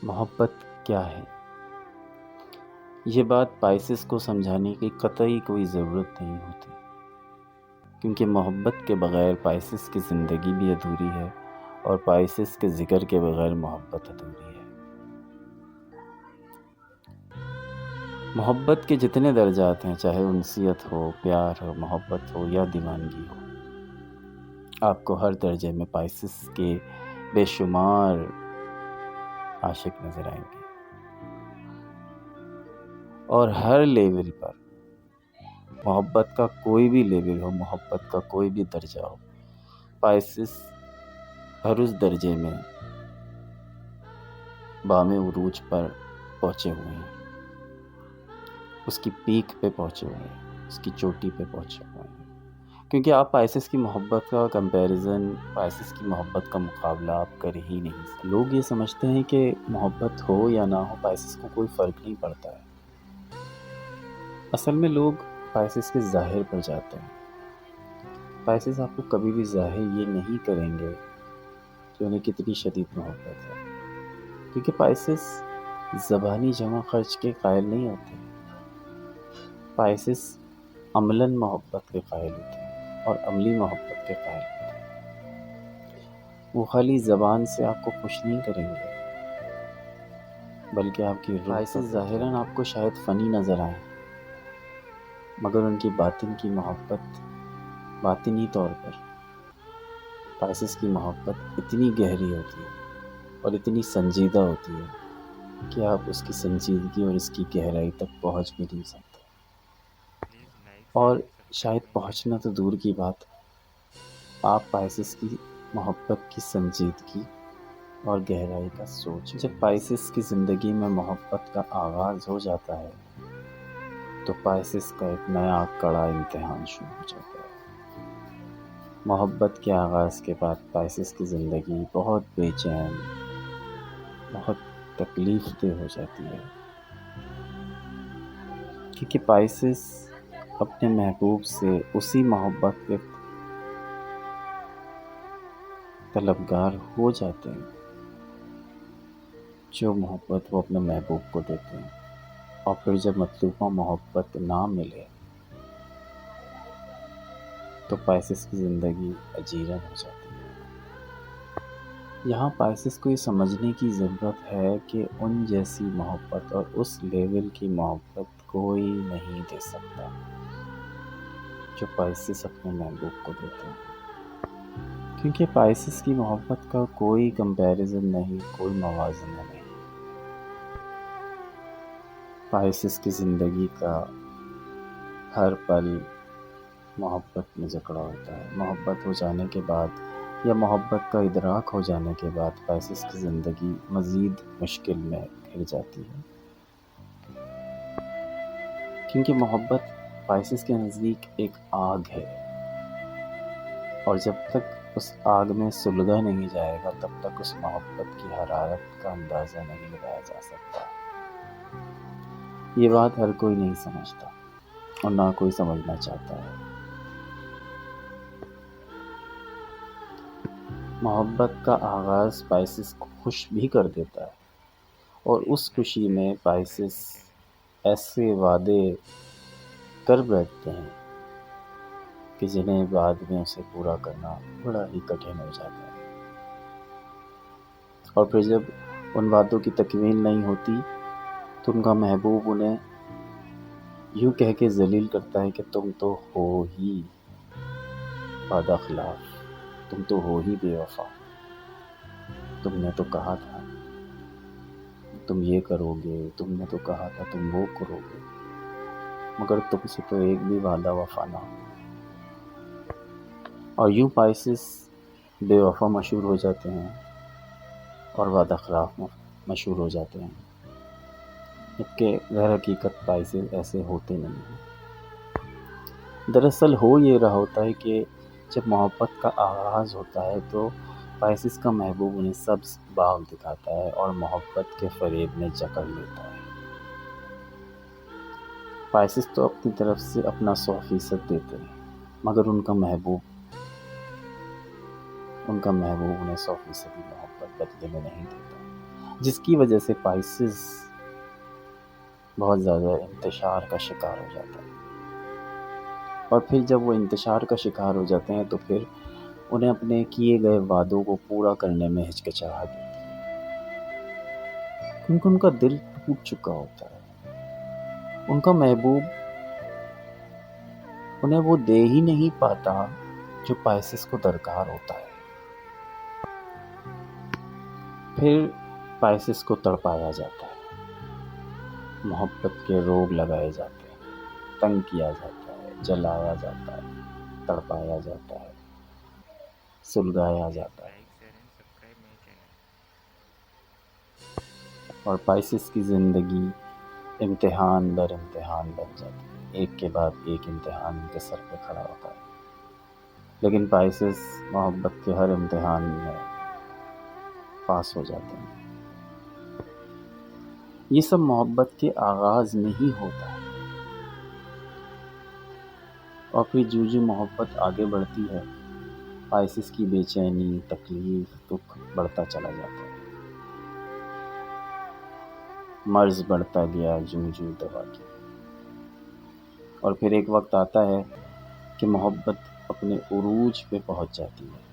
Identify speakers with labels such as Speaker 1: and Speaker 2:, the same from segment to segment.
Speaker 1: محبت کیا ہے؟ یہ بات پائسس کو سمجھانے کی قطعی کوئی ضرورت نہیں ہوتی، کیونکہ محبت کے بغیر پائسس کی زندگی بھی ادھوری ہے اور پائسس کے ذکر کے بغیر محبت ادھوری ہے۔ محبت کے جتنے درجات ہیں، چاہے انسیت ہو، پیار ہو، محبت ہو یا دیوانگی ہو، آپ کو ہر درجے میں پائسس کے بے شمار عاشق نظر آئیں گے، اور ہر لیول پر محبت کا کوئی بھی لیول ہو، محبت کا کوئی بھی درجہ ہو، پائسس ہر اس درجے میں بام عروج پر پہنچے ہوئے ہیں، اس کی پیک پہ پہنچے ہوئے ہیں، اس کی چوٹی پہ پہنچے ہوئے ہیں، کیونکہ آپ پائسس کی محبت کا کمپیریزن، پائسس کی محبت کا مقابلہ آپ کر ہی نہیں سکتے۔ لوگ یہ سمجھتے ہیں کہ محبت ہو یا نہ ہو، پائسس کو کوئی فرق نہیں پڑتا ہے۔ اصل میں لوگ پائسس کے ظاہر پر جاتے ہیں۔ پائسس آپ کو کبھی بھی ظاہر یہ نہیں کریں گے کہ انہیں کتنی شدید محبت ہے، کیونکہ پائسس زبانی جمع خرچ کے قائل نہیں ہوتے۔ پائسس عملاً محبت کے قائل ہوتے ہیں اور عملی محبت کے قائل ہوتے ہیں۔ وہ خالی زبان سے آپ کو خوش نہیں کریں گے، بلکہ آپ کی روح۔ پائسس ظاہراً آپ کو شاید فنی نظر آئیں، مگر ان کی باطن کی محبت، باطنی طور پر پائسس کی محبت اتنی گہری ہوتی ہے اور اتنی سنجیدہ ہوتی ہے کہ آپ اس کی سنجیدگی اور اس کی گہرائی تک پہنچ بھی نہیں سکتے، اور شاید پہنچنا تو دور کی بات، آپ پائسس کی محبت کی سنجیدگی اور گہرائی کا سوچ۔ جب پائسس کی زندگی میں محبت کا آغاز ہو جاتا ہے تو پائسس کا ایک نیا کڑا امتحان شروع ہو جاتا ہے۔ محبت کے آغاز کے بعد پائسس کی زندگی بہت بے چین، بہت تکلیف دہ ہو جاتی ہے، کیونکہ پائسس اپنے محبوب سے اسی محبت کے طلبگار ہو جاتے ہیں جو محبت وہ اپنے محبوب کو دیتے ہیں، اور پھر جب مطلوبہ محبت نہ ملے تو پائسس کی زندگی اجیرن ہو جاتی ہے۔ یہاں پائسس کو یہ سمجھنے کی ضرورت ہے کہ ان جیسی محبت اور اس لیول کی محبت کوئی نہیں دے سکتا جو پائسس اپنے محبوب کو دیتے ہیں، کیونکہ پائسس کی محبت کا کوئی کمپیریزن نہیں، کوئی موازنہ نہیں۔ پائسس کی زندگی کا ہر پل محبت میں جکڑا ہوتا ہے۔ محبت ہو جانے کے بعد یا محبت کا ادراک ہو جانے کے بعد پائسس کی زندگی مزید مشکل میں گھر جاتی ہے، کیونکہ محبت پائسس کے نزدیک ایک آگ ہے، اور جب تک اس آگ میں سلگا نہیں جائے گا تب تک اس محبت کی حرارت کا اندازہ نہیں لگایا جا سکتا۔ یہ بات ہر کوئی نہیں سمجھتا اور نہ کوئی سمجھنا چاہتا ہے۔ محبت کا آغاز پائسس کو خوش بھی کر دیتا ہے، اور اس خوشی میں پائسس ایسے وعدے کر بیٹھتے ہیں کہ جنہیں بعد میں اسے پورا کرنا بڑا ہی کٹھن ہو جاتا ہے، اور پھر جب ان وعدوں کی تکمیل نہیں ہوتی تو ان کا محبوب انہیں یوں کہہ کے ذلیل کرتا ہے کہ تم تو ہو ہی وعدہ خلاف، تم تو ہو ہی بے وفا، تم نے تو کہا تھا تم یہ کرو گے، تم نے تو کہا تھا تم وہ کرو گے، مگر تم سے تو ایک بھی وعدہ وفا نہ ہو۔ اور یوں پائسس بے وفا مشہور ہو جاتے ہیں اور وعدہ خلاف مشہور ہو جاتے ہیں، جبکہ در حقیقت پائسس ایسے ہوتے نہیں ہیں۔ دراصل ہو یہ رہا ہوتا ہے کہ جب محبت کا آغاز ہوتا ہے تو پائسس کا محبوب انہیں سبز باغ دکھاتا ہے اور محبت کے فریب میں جکڑ لیتا ہے۔ پائسس تو اپنی طرف سے اپنا 100% دیتے ہیں، مگر ان کا محبوب انہیں 100% محبت بدلے میں نہیں دیتا۔ جس کی وجہ سے پائسز بہت زیادہ انتشار کا شکار ہو جاتا ہے، اور پھر جب وہ انتشار کا شکار ہو جاتے ہیں تو پھر انہیں اپنے کیے گئے وعدوں کو پورا کرنے میں ہچکچاہٹ ہوتی ہے، کیونکہ ان کا دل ٹوٹ چکا ہوتا ہے، ان کا محبوب انہیں وہ دے ہی نہیں پاتا جو پائسس کو درکار ہوتا ہے۔ پھر پائسس کو تڑپایا جاتا ہے، محبت کے روگ لگائے جاتے ہیں، تنگ کیا جاتا ہے، جلایا جاتا ہے، تڑپایا جاتا ہے، سلگایا جاتا ہے، اور پائسس کی زندگی امتحان در امتحان بن جاتی ہے، ایک کے بعد ایک امتحان ان کے سر پہ کھڑا ہوتا ہے، لیکن پائسس محبت کے ہر امتحان میں پاس ہو جاتے ہیں۔ یہ سب محبت کے آغاز میں ہی ہوتا ہے، اور پھر جو محبت آگے بڑھتی ہے، پائسس کی بے چینی، تکلیف، دکھ بڑھتا چلا جاتا ہے، مرض بڑھتا گیا جو دوا کی، اور پھر ایک وقت آتا ہے کہ محبت اپنے عروج پہ پہنچ جاتی ہے۔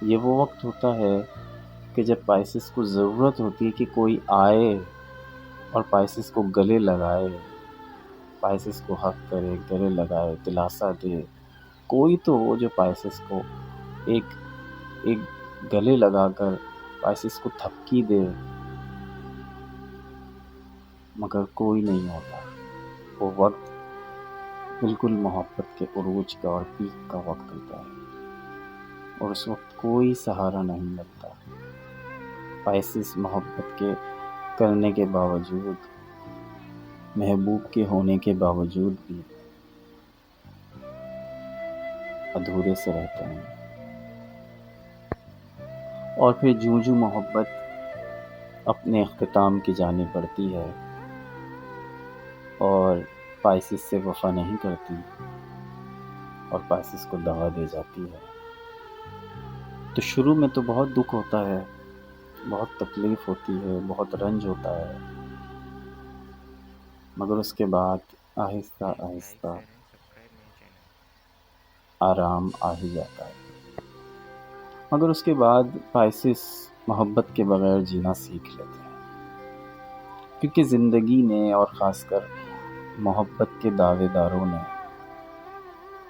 Speaker 1: یہ وہ وقت ہوتا ہے کہ جب پائسس کو ضرورت ہوتی ہے کہ کوئی آئے اور پائسس کو گلے لگائے، پائسس کو حق کرے، گلے لگائے، دلاسا دے، کوئی تو ہو جو پائسس کو ایک گلے لگا کر پائسس کو تھپکی دے، مگر کوئی نہیں ہوتا۔ وہ وقت بالکل محبت کے عروج کا اور پیک کا وقت ہوتا ہے، اور اس وقت کوئی سہارا نہیں ملتا۔ پائسس محبت کے کرنے کے باوجود، محبوب کے ہونے کے باوجود بھی ادھورے سے رہتے ہیں، اور پھر جو محبت اپنے اختتام کی جانب بڑھتی ہے اور پائسس سے وفا نہیں کرتی اور پائسس کو دغا دے جاتی ہے، تو شروع میں تو بہت دکھ ہوتا ہے، بہت تکلیف ہوتی ہے، بہت رنج ہوتا ہے، مگر اس کے بعد آہستہ آہستہ آرام آ ہی جاتا ہے۔ مگر اس کے بعد پائسس محبت کے بغیر جینا سیکھ لیتے ہیں، کیونکہ زندگی نے اور خاص کر محبت کے دعوے داروں نے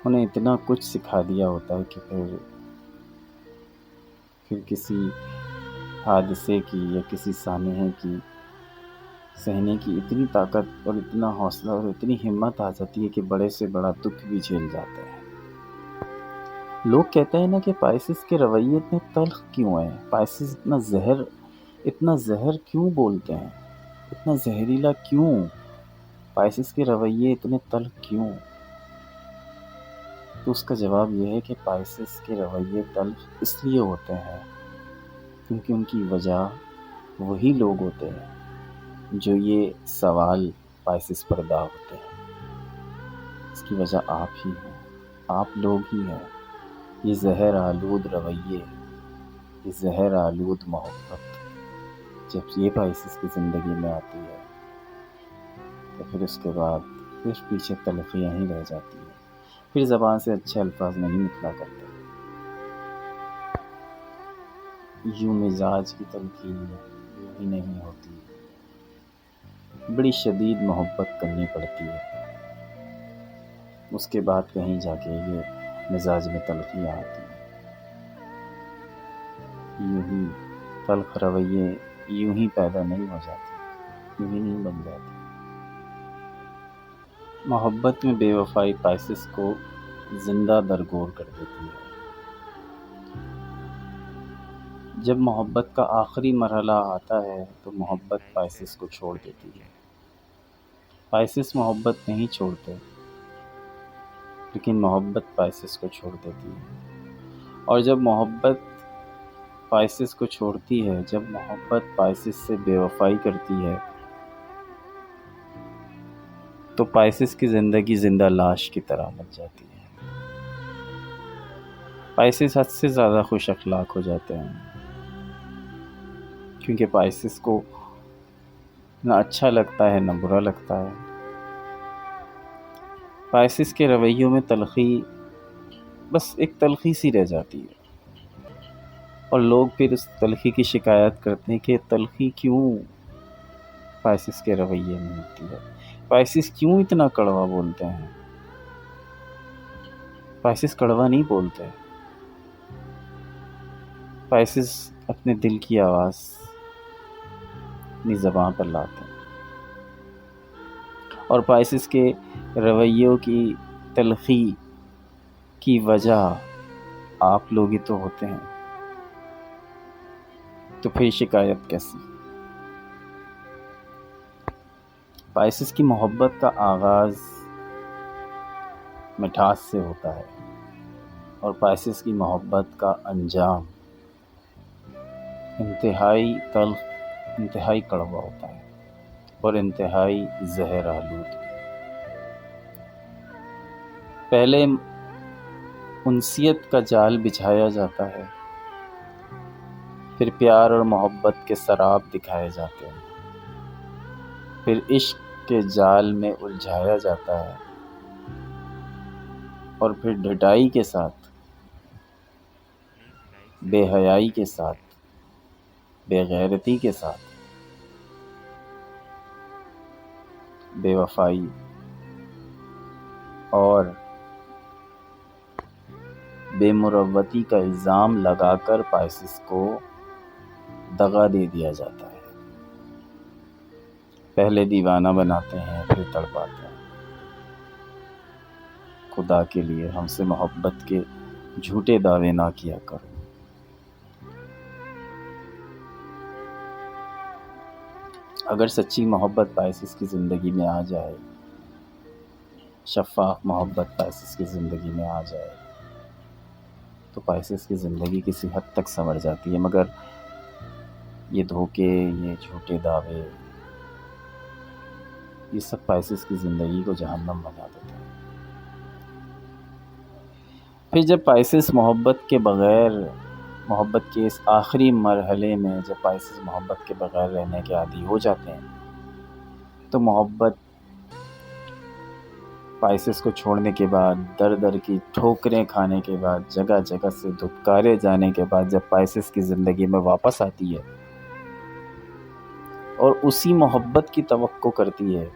Speaker 1: انہیں اتنا کچھ سکھا دیا ہوتا ہے کہ پھر کسی حادثے کی یا کسی سانحے کی سہنے کی اتنی طاقت اور اتنا حوصلہ اور اتنی ہمت آ جاتی ہے کہ بڑے سے بڑا دکھ بھی جھیل جاتے ہیں۔ لوگ کہتے ہیں نا کہ پائسس کے رویے اتنے تلخ کیوں ہیں، پائسس اتنا زہر کیوں بولتے ہیں، اتنا زہریلا کیوں، پائسس کے رویے اتنے تلخ کیوں؟ تو اس کا جواب یہ ہے کہ پائسس کے رویے تلخ اس لیے ہوتے ہیں کیونکہ ان کی وجہ وہی لوگ ہوتے ہیں جو یہ سوال پائسس پر داغتے ہیں۔ اس کی وجہ آپ ہی ہیں، آپ لوگ ہی ہیں۔ یہ زہر آلود رویے، یہ زہر آلود محبت جب یہ پائسس کی زندگی میں آتی ہے تو پھر اس کے بعد پھر پیچھے تلخیاں ہی رہ جاتی ہیں، پھر زبان سے اچھے الفاظ نہیں نکلا کرتے، یوں مزاج کی تلخی یوں ہی نہیں ہوتی، بڑی شدید محبت کرنی پڑتی ہے، اس کے بعد کہیں جا کے یہ مزاج میں تلخیاں آتی ہیں۔ یوں ہی تلخ رویے یوں ہی پیدا نہیں ہو جاتے، یوں ہی نہیں بن جاتے۔ محبت میں بے وفائی پائسس کو زندہ درگور کر دیتی ہے۔ جب محبت کا آخری مرحلہ آتا ہے تو محبت پائسس کو چھوڑ دیتی ہے۔ پائسس محبت نہیں چھوڑتے، لیکن محبت پائسس کو چھوڑ دیتی ہے، اور جب محبت پائسس کو چھوڑتی ہے، جب محبت پائسس سے بے وفائی کرتی ہے، تو پائسس کی زندگی زندہ لاش کی طرح بن جاتی ہے۔ پائسس حد سے زیادہ خوش اخلاق ہو جاتے ہیں، کیونکہ پائسس کو نہ اچھا لگتا ہے نہ برا لگتا ہے۔ پائسس کے رویوں میں تلخی بس ایک تلخی سی رہ جاتی ہے، اور لوگ پھر اس تلخی کی شکایت کرتے ہیں کہ تلخی کیوں پائسس کے رویے میں ہوتی ہے، پائسس کیوں اتنا کڑوا بولتے ہیں۔ پائسس کڑوا نہیں بولتے، پائسس اپنے دل کی آواز اپنی زبان پر لاتے ہیں، اور پائسس کے رویوں کی تلخی کی وجہ آپ لوگ ہی تو ہوتے ہیں، تو پھر شکایت کیسی؟ پائسس کی محبت کا آغاز مٹھاس سے ہوتا ہے، اور پائسس کی محبت کا انجام انتہائی تلخ، انتہائی کڑوا ہوتا ہے، اور انتہائی زہر آلود۔ پہلے انسیت کا جال بچھایا جاتا ہے، پھر پیار اور محبت کے سراب دکھائے جاتے ہیں، پھر عشق کے جال میں الجھایا جاتا ہے، اور پھر ڈھٹائی کے ساتھ، بے حیائی کے ساتھ، بے غیرتی کے ساتھ، بے وفائی اور بے مروتی کا الزام لگا کر پائسس کو دغا دے دیا جاتا ہے۔ پہلے دیوانہ بناتے ہیں، پھر تڑپاتے ہیں۔ خدا کے لیے ہم سے محبت کے جھوٹے دعوے نہ کیا کرو۔ اگر سچی محبت پائسس کی زندگی میں آ جائے، شفاف محبت پائسس کی زندگی میں آ جائے، تو پائسس کی زندگی کسی حد تک سنور جاتی ہے، مگر یہ دھوکے، یہ جھوٹے دعوے، یہ سب پائسس کی زندگی کو جہنم بنا دیتے ہیں۔ پھر جب پائسس محبت کے بغیر، محبت کے اس آخری مرحلے میں جب پائسس محبت کے بغیر رہنے کے عادی ہو جاتے ہیں، تو محبت پائسس کو چھوڑنے کے بعد، در در کی ٹھوکریں کھانے کے بعد، جگہ جگہ سے دھتکارے جانے کے بعد جب پائسس کی زندگی میں واپس آتی ہے اور اسی محبت کی توقع کرتی ہے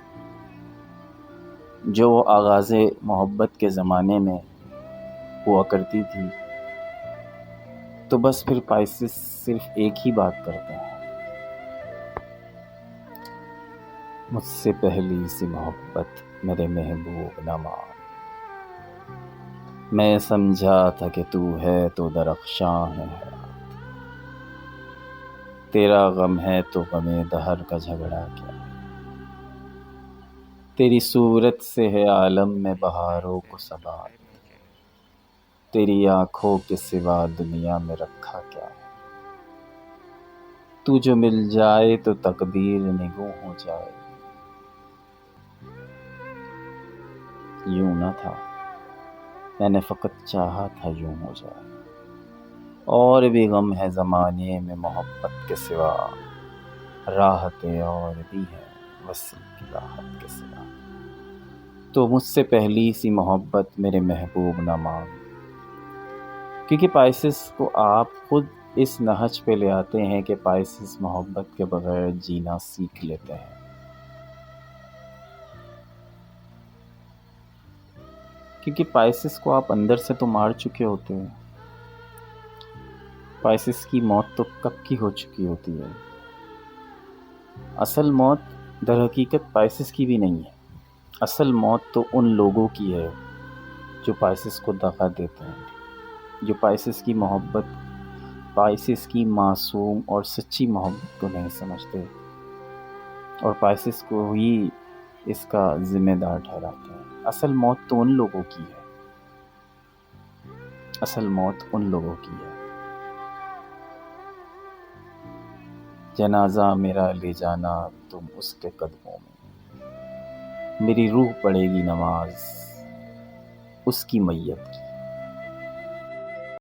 Speaker 1: جو آغاز محبت کے زمانے میں ہوا کرتی تھی، تو بس پھر پائسس صرف ایک ہی بات کرتے ہیں: مجھ سے پہلی سی محبت میرے محبوب نہ مان، میں سمجھا تھا کہ تو ہے تو درخشاں ہے حیات، تیرا غم ہے تو غم دہر کا جھگڑا کیا، تیری صورت سے ہے عالم میں بہاروں کو ثبات، تیری آنکھوں کے سوا دنیا میں رکھا کیا ہے، تو جو مل جائے تو تقدیر نگوں ہو جائے، یوں نہ تھا میں نے فقط چاہا تھا یوں ہو جائے، اور بھی غم ہے زمانے میں محبت کے سوا، راحتیں اور بھی ہیں وصل کی راحت کے سوا، تو مجھ سے پہلی سی محبت میرے محبوب نہ مان۔ کیونکہ پائسس کو آپ خود اس نہج پہ لے آتے ہیں کہ پائسس محبت کے بغیر جینا سیکھ لیتے ہیں۔ کیونکہ پائسس کو آپ اندر سے تو مار چکے ہوتے ہیں، پائسس کی موت تو کب کی ہو چکی ہوتی ہے۔ اصل موت در حقیقت پائسس کی بھی نہیں ہے، اصل موت تو ان لوگوں کی ہے جو پائسس کو دغا دیتے ہیں، جو پائسس کی محبت، پائسس کی معصوم اور سچی محبت کو نہیں سمجھتے، اور پائسس کو ہی اس کا ذمہ دار ٹھہراتے ہیں۔ اصل موت تو ان لوگوں کی ہے، اصل موت ان لوگوں کی ہے۔ جنازہ میرا لے جانا تم اس کے قدموں میں، میری روح پڑے گی نماز اس کی میت کی۔